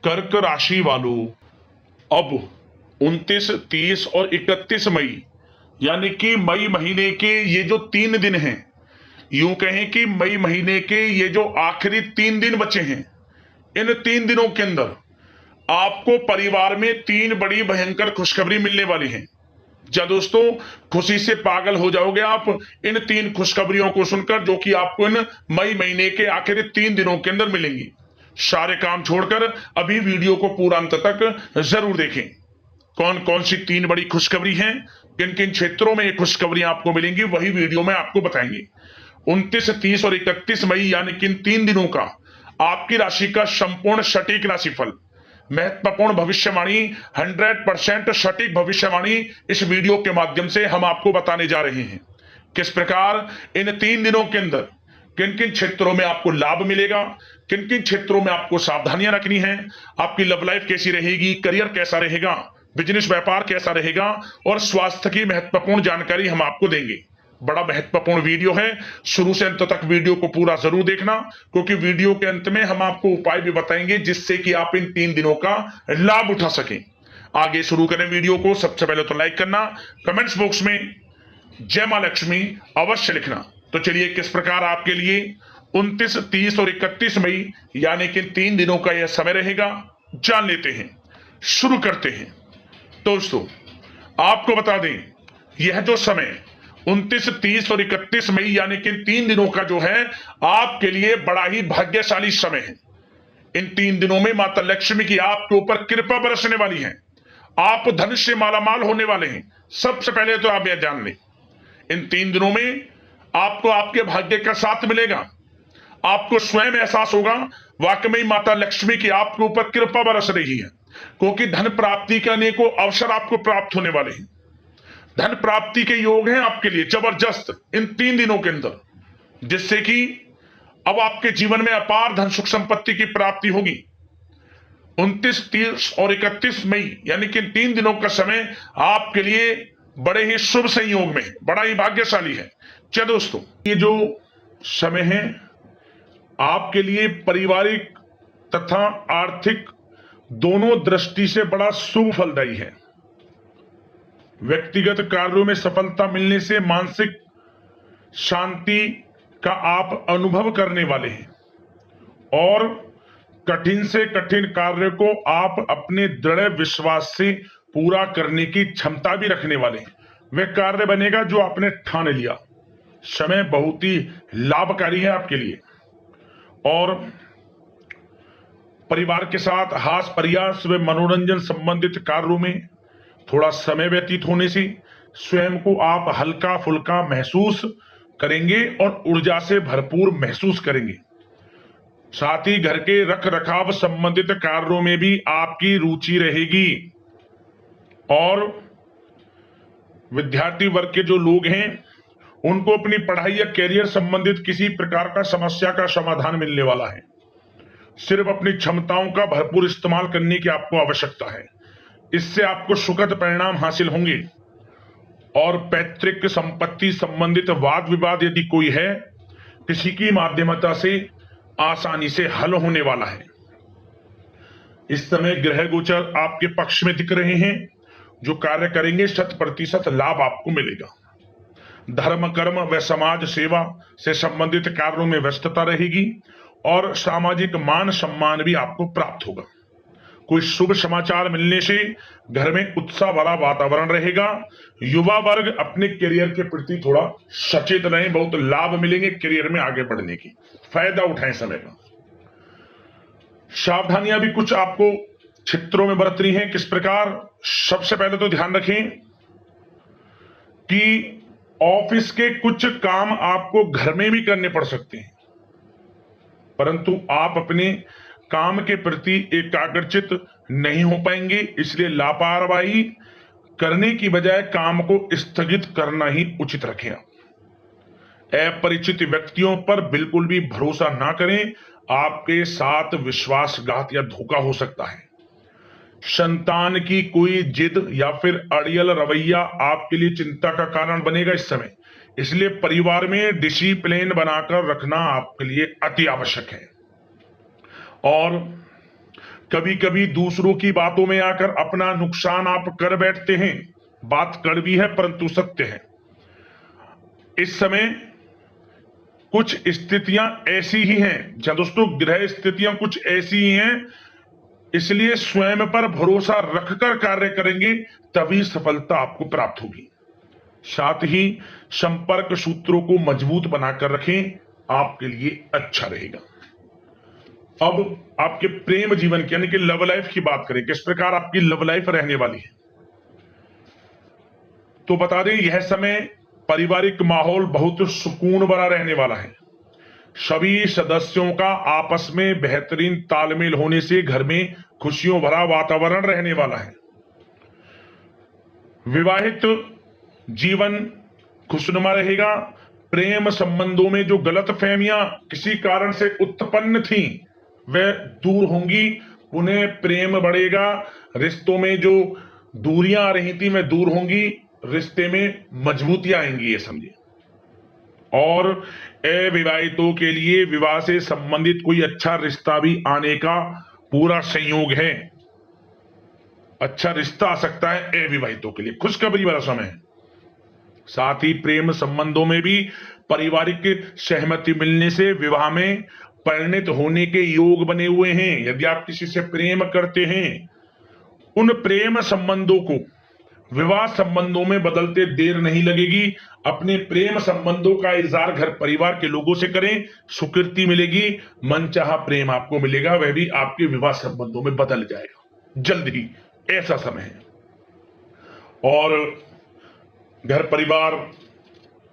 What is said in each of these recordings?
कर्क राशि वालों, अब 29, 30 और 31 मई यानी कि मई महीने के ये जो 3 दिन हैं, यूं कहें कि मई महीने के ये जो आखिरी 3 दिन बचे हैं, इन 3 दिनों के अंदर आपको परिवार में 3 बड़ी भयंकर खुशखबरी मिलने वाली है। क्या दोस्तों, खुशी से पागल हो जाओगे आप इन 3 खुशखबरियों को सुनकर, जो कि आपको इन मई महीने के आखिरी 3 दिनों के अंदर मिलेंगी। सारे काम छोड़कर अभी वीडियो को पूरा अंत तक जरूर देखें। कौन कौन सी 3 बड़ी खुशखबरी हैं, किन किन क्षेत्रों में ये खुशखबरियां आपको मिलेंगी, वही वीडियो में आपको बताएंगे। 29, 30 और 31 मई यानी कि इन 3 दिनों का आपकी राशि का संपूर्ण सटीक राशिफल, महत्वपूर्ण भविष्यवाणी, 100% सटीक भविष्यवाणी इस वीडियो के माध्यम से हम आपको बताने जा रहे हैं। किस प्रकार इन 3 दिनों के अंदर किन किन क्षेत्रों में आपको लाभ मिलेगा, किन किन क्षेत्रों में आपको सावधानियां रखनी है, आपकी लव लाइफ कैसी रहेगी, करियर कैसा रहेगा, बिजनेस व्यापार कैसा रहेगा और स्वास्थ्य की महत्वपूर्ण जानकारी हम आपको देंगे। बड़ा महत्वपूर्ण वीडियो है, शुरू से अंत तक वीडियो को पूरा जरूर देखना, क्योंकि वीडियो के अंत में हम आपको उपाय भी बताएंगे जिससे कि आप इन 3 दिनों का लाभ उठा सकें। आगे शुरू करें वीडियो को। सबसे पहले तो लाइक करना, कमेंट्स बॉक्स में जय मां लक्ष्मी अवश्य लिखना। तो चलिए, किस प्रकार आपके लिए 29, 30 और 31 मई यानी कि 3 दिनों का यह समय रहेगा, जान लेते हैं। शुरू करते हैं। दोस्तों, आपको बता दें, यह जो समय 29, 30 और 31 मई यानी कि 3 दिनों का जो है, आपके लिए बड़ा ही भाग्यशाली समय है। इन 3 दिनों में माता लक्ष्मी की आपके ऊपर कृपा बरसने वाली है। आप धन से मालामाल होने वाले हैं। सबसे पहले तो आप यह जान लें, इन 3 दिनों में आपको आपके भाग्य का साथ मिलेगा। आपको स्वयं एहसास होगा वाकई में माता लक्ष्मी की आपके ऊपर कृपा बरस रही है, क्योंकि धन प्राप्ति के अनेकों अवसर आपको प्राप्त होने वाले हैं। धन प्राप्ति के योग हैं आपके लिए जबरदस्त इन 3 दिनों के अंदर, जिससे कि अब आपके जीवन में अपार धन सुख संपत्ति की प्राप्ति होगी। 29, 30 और 31 मई यानी कि 3 दिनों का समय आपके लिए बड़े ही शुभ संयोग में, बड़ा ही भाग्यशाली है। क्या दोस्तों, ये जो समय है आपके लिए पारिवारिक तथा आर्थिक दोनों दृष्टि से बड़ा शुभ फलदायी है। व्यक्तिगत कार्यों में सफलता मिलने से मानसिक शांति का आप अनुभव करने वाले हैं और कठिन से कठिन कार्य को आप अपने दृढ़ विश्वास से पूरा करने की क्षमता भी रखने वाले हैं। वह कार्य बनेगा जो आपने ठान लिया। समय बहुत ही लाभकारी है आपके लिए और परिवार के साथ हास्य प्रयास व मनोरंजन संबंधित कार्यों में थोड़ा समय व्यतीत होने से स्वयं को आप हल्का फुल्का महसूस करेंगे और ऊर्जा से भरपूर महसूस करेंगे। साथ ही घर के रख रखाव संबंधित कार्यों में भी आपकी रुचि रहेगी और विद्यार्थी वर्ग के जो लोग हैं उनको अपनी पढ़ाई या कैरियर संबंधित किसी प्रकार का समस्या का समाधान मिलने वाला है। सिर्फ अपनी क्षमताओं का भरपूर इस्तेमाल करने की आपको आवश्यकता है। इससे आपको सुखद परिणाम हासिल होंगे और पैतृक संपत्ति संबंधित वाद विवाद यदि कोई है, किसी की माध्यमता से आसानी से हल होने वाला है। इस समय ग्रह गोचर आपके पक्ष में दिख रहे हैं। जो कार्य करेंगे 100% लाभ आपको मिलेगा। धर्म कर्म व समाज सेवा से संबंधित कार्यों में व्यस्तता रहेगी और सामाजिक मान सम्मान भी आपको प्राप्त होगा। कोई शुभ समाचार मिलने से घर में उत्साह वाला वातावरण रहेगा। युवा वर्ग अपने करियर के प्रति थोड़ा सचेत रहें, बहुत लाभ मिलेंगे करियर में आगे बढ़ने की, फायदा उठाएं समय का। सावधानियां भी कुछ आपको क्षेत्रों में बरतनी है। किस प्रकार? सबसे पहले तो ध्यान रखें कि ऑफिस के कुछ काम आपको घर में भी करने पड़ सकते हैं, परंतु आप अपने काम के प्रति एकाग्रचित नहीं हो पाएंगे। इसलिए लापरवाही करने की बजाय काम को स्थगित करना ही उचित रखें। अपरिचित व्यक्तियों पर बिल्कुल भी भरोसा ना करें, आपके साथ विश्वासघात या धोखा हो सकता है। संतान की कोई जिद या फिर अड़ियल रवैया आपके लिए चिंता का कारण बनेगा इस समय। इसलिए परिवार में डिसिप्लिन बनाकर रखना आपके लिए अति आवश्यक है। और कभी कभी दूसरों की बातों में आकर अपना नुकसान आप कर बैठते हैं। बात कड़वी है परंतु सत्य है। इस समय कुछ स्थितियां ऐसी ही हैं, जहां दोस्तों ग्रह स्थितियां कुछ ऐसी ही हैं, इसलिए स्वयं पर भरोसा रखकर कार्य करेंगे तभी सफलता आपको प्राप्त होगी। साथ ही संपर्क सूत्रों को मजबूत बनाकर रखें, आपके लिए अच्छा रहेगा। अब आपके प्रेम जीवन की यानी कि लव लाइफ की बात करें, किस प्रकार आपकी लव लाइफ रहने वाली है। तो बता दें, यह समय पारिवारिक माहौल बहुत सुकून भरा रहने वाला है। सभी सदस्यों का आपस में बेहतरीन तालमेल होने से घर में खुशियों भरा वातावरण रहने वाला है। विवाहित जीवन खुशनुमा रहेगा। प्रेम संबंधों में जो गलतफहमियां किसी कारण से उत्पन्न थी वह दूर होंगी, उन्हें प्रेम बढ़ेगा। रिश्तों में जो दूरियां आ रही थी वह दूर होंगी, रिश्ते में मजबूतियां आएंगी, ये समझिए। और अविवाहितों के लिए विवाह से संबंधित कोई अच्छा रिश्ता भी आने का पूरा संयोग है। अच्छा रिश्ता आ सकता है अविवाहितों के लिए, खुशखबरी वाला समय है। साथ ही प्रेम संबंधों में भी पारिवारिक सहमति मिलने से विवाह में परिणत होने के योग बने हुए हैं। यदि आप किसी से प्रेम करते हैं, उन प्रेम संबंधों को विवाह संबंधों में बदलते देर नहीं लगेगी। अपने प्रेम संबंधों का इजहार घर परिवार के लोगों से करें, स्वीकृति मिलेगी, मनचाहा प्रेम आपको मिलेगा, वह भी आपके विवाह संबंधों में बदल जाएगा जल्द ही, ऐसा समय है। और घर परिवार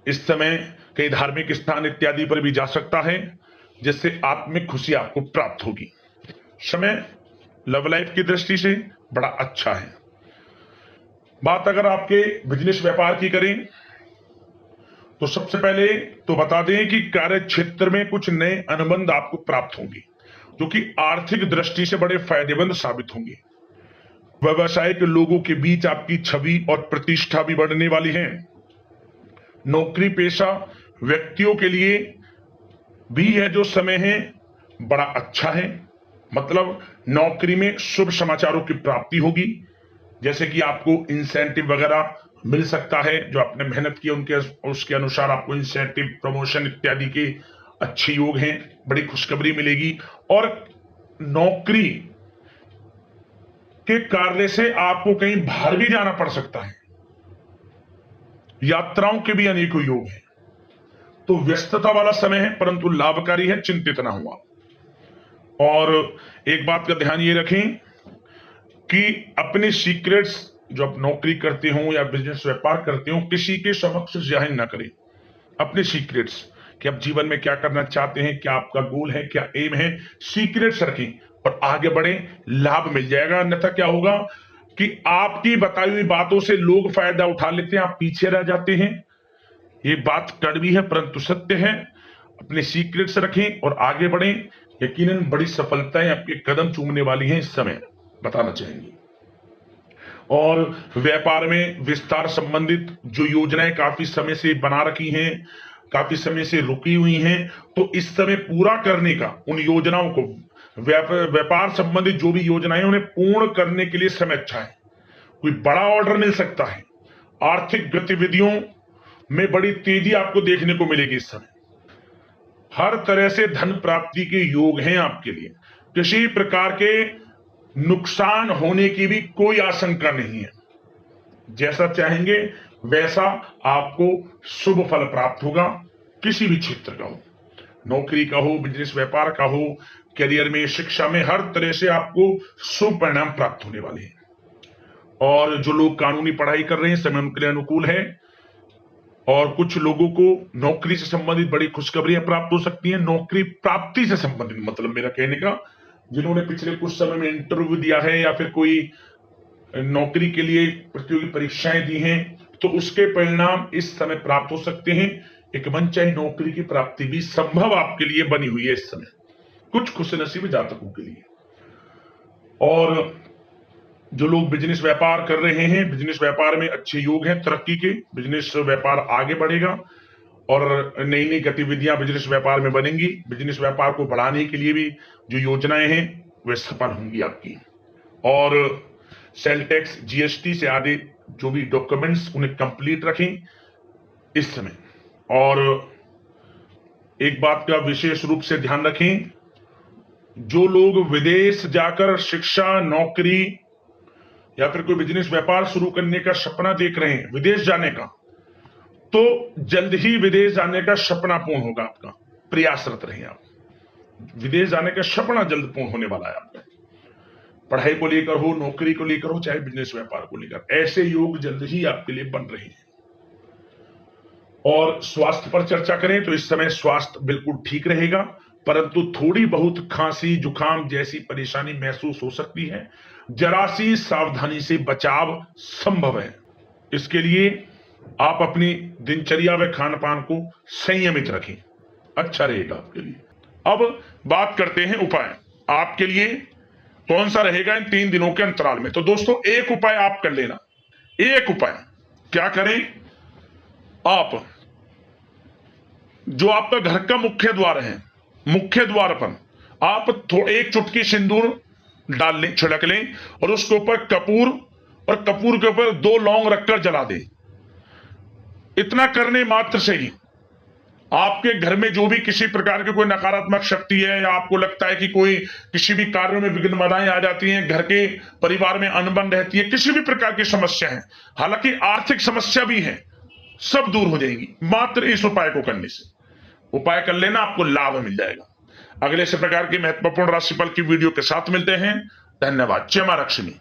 इस समय कई धार्मिक स्थान इत्यादि पर भी जा सकता है, जिससे आत्मिक खुशी आपको प्राप्त होगी। समय लव लाइफ की दृष्टि से बड़ा अच्छा है। बात अगर आपके बिजनेस व्यापार की करें तो सबसे पहले तो बता दें कि कार्य क्षेत्र में कुछ नए अनुबंध आपको प्राप्त होंगे, जो कि आर्थिक दृष्टि से बड़े फायदेमंद साबित होंगे। व्यवसायिक लोगों के बीच आपकी छवि और प्रतिष्ठा भी बढ़ने वाली है। नौकरी पेशा व्यक्तियों के लिए भी यह जो समय है बड़ा अच्छा है। मतलब नौकरी में शुभ समाचारों की प्राप्ति होगी, जैसे कि आपको इंसेंटिव वगैरह मिल सकता है, जो आपने मेहनत की उनके उसके अनुसार आपको इंसेंटिव, प्रमोशन इत्यादि के अच्छे योग हैं, बड़ी खुशखबरी मिलेगी। और नौकरी के कार्य से आपको कहीं बाहर भी जाना पड़ सकता है, यात्राओं के भी अनेकों योग हैं। तो व्यस्तता वाला समय है परंतु लाभकारी है, चिंतित ना हुआ। और एक बात का ध्यान ये रखें कि अपने सीक्रेट्स जो आप नौकरी करते हो या बिजनेस व्यापार करते हो, किसी के समक्ष जाहिर ना करें अपने सीक्रेट्स, कि आप जीवन में क्या करना चाहते हैं, क्या आपका गोल है, क्या एम है, सीक्रेट्स रखें और आगे बढ़े, लाभ मिल जाएगा। अन्यथा क्या होगा कि आपकी बताई हुई बातों से लोग फायदा उठा लेते हैं, आप पीछे रह जाते हैं। ये बात कड़वी है परंतु सत्य है। अपने सीक्रेट्स रखें और आगे बढ़ें, यकीनन बड़ी सफलताएं आपके कदम चूमने वाली हैं इस समय, बताना चाहेंगे। और व्यापार में विस्तार संबंधित जो योजनाएं काफी समय से बना रखी हैं, काफी समय से रुकी हुई हैं, तो इस समय पूरा करने का, उन योजनाओं को, व्यापार संबंधित जो भी योजनाएं उन्हें पूर्ण करने के लिए समय अच्छा है। कोई बड़ा ऑर्डर मिल सकता है। आर्थिक गतिविधियों में बड़ी तेजी आपको देखने को मिलेगी इस समय। हर तरह से धन प्राप्ति के योग हैं आपके लिए। किसी प्रकार के नुकसान होने की भी कोई आशंका नहीं है। जैसा चाहेंगे वैसा आपको शुभ फल प्राप्त होगा, किसी भी क्षेत्र का हो, नौकरी का हो, बिजनेस व्यापार का हो, करियर में, शिक्षा में, हर तरह से आपको शुभ परिणाम प्राप्त होने वाले हैं। और जो लोग कानूनी पढ़ाई कर रहे हैं, समय उनके लिए अनुकूल है। और कुछ लोगों को नौकरी से संबंधित बड़ी खुशखबरियां प्राप्त हो सकती हैं। नौकरी प्राप्ति से संबंधित मतलब मेरा कहने का, जिन्होंने पिछले कुछ समय में इंटरव्यू दिया है या फिर कोई नौकरी के लिए प्रतियोगी परीक्षाएं दी हैं, तो उसके परिणाम इस समय प्राप्त हो सकते हैं। एक मनचाही नौकरी की प्राप्ति भी संभव आपके लिए बनी हुई है इस समय, कुछ खुशनसीब जातकों के लिए। और जो लोग बिजनेस व्यापार कर रहे हैं, बिजनेस व्यापार में अच्छे योग हैं तरक्की के, बिजनेस व्यापार आगे बढ़ेगा और नई नई गतिविधियां बिजनेस व्यापार में बनेंगी। बिजनेस व्यापार को बढ़ाने के लिए भी जो योजनाएं हैं वे सफल होंगी आपकी। और सेल टैक्स, जीएसटी से आदि जो भी डॉक्यूमेंट्स उन्हें कंप्लीट रखें इस समय। और एक बात का विशेष रूप से ध्यान रखें, जो लोग विदेश जाकर शिक्षा, नौकरी या फिर कोई बिजनेस व्यापार शुरू करने का सपना देख रहे हैं, विदेश जाने का, तो जल्द ही विदेश जाने का सपना पूर्ण होगा आपका। प्रयासरत रहें आप, विदेश जाने का सपना जल्द पूर्ण होने वाला है आपका। पढ़ाई को लेकर हो, नौकरी को लेकर हो, चाहे बिजनेस व्यापार को लेकर, ऐसे योग जल्द ही आपके लिए बन रहे हैं। और स्वास्थ्य पर चर्चा करें तो इस समय स्वास्थ्य बिल्कुल ठीक रहेगा, परंतु थोड़ी बहुत खांसी, जुकाम जैसी परेशानी महसूस हो सकती है। जरा सी सावधानी से बचाव संभव है। इसके लिए आप अपनी दिनचर्या व खान पान को संयमित रखें, अच्छा रहेगा आपके लिए। अब बात करते हैं उपाय आपके लिए कौन सा रहेगा इन 3 दिनों के अंतराल में। तो दोस्तों, एक उपाय आप कर लेना। एक उपाय क्या करें, आप जो आपका घर का मुख्य द्वार है, मुख्य द्वार पर आप एक चुटकी सिंदूर डाल लें, छिड़क लें, और उसके ऊपर कपूर, और कपूर के ऊपर 2 लौंग रखकर जला दें। इतना करने मात्र से ही आपके घर में जो भी किसी प्रकार की कोई नकारात्मक शक्ति है, या आपको लगता है कि कोई किसी भी कार्यों में विघ्न बाधाएं आ जाती हैं, घर के परिवार में अनबन रहती है, किसी भी प्रकार की समस्या है, हालांकि आर्थिक समस्या भी है, सब दूर हो जाएंगी मात्र इस उपाय को करने से। उपाय कर लेना, आपको लाभ मिल जाएगा। अगले इस प्रकार की महत्वपूर्ण राशिफल की वीडियो के साथ मिलते हैं। धन्यवाद। जय मां लक्ष्मी।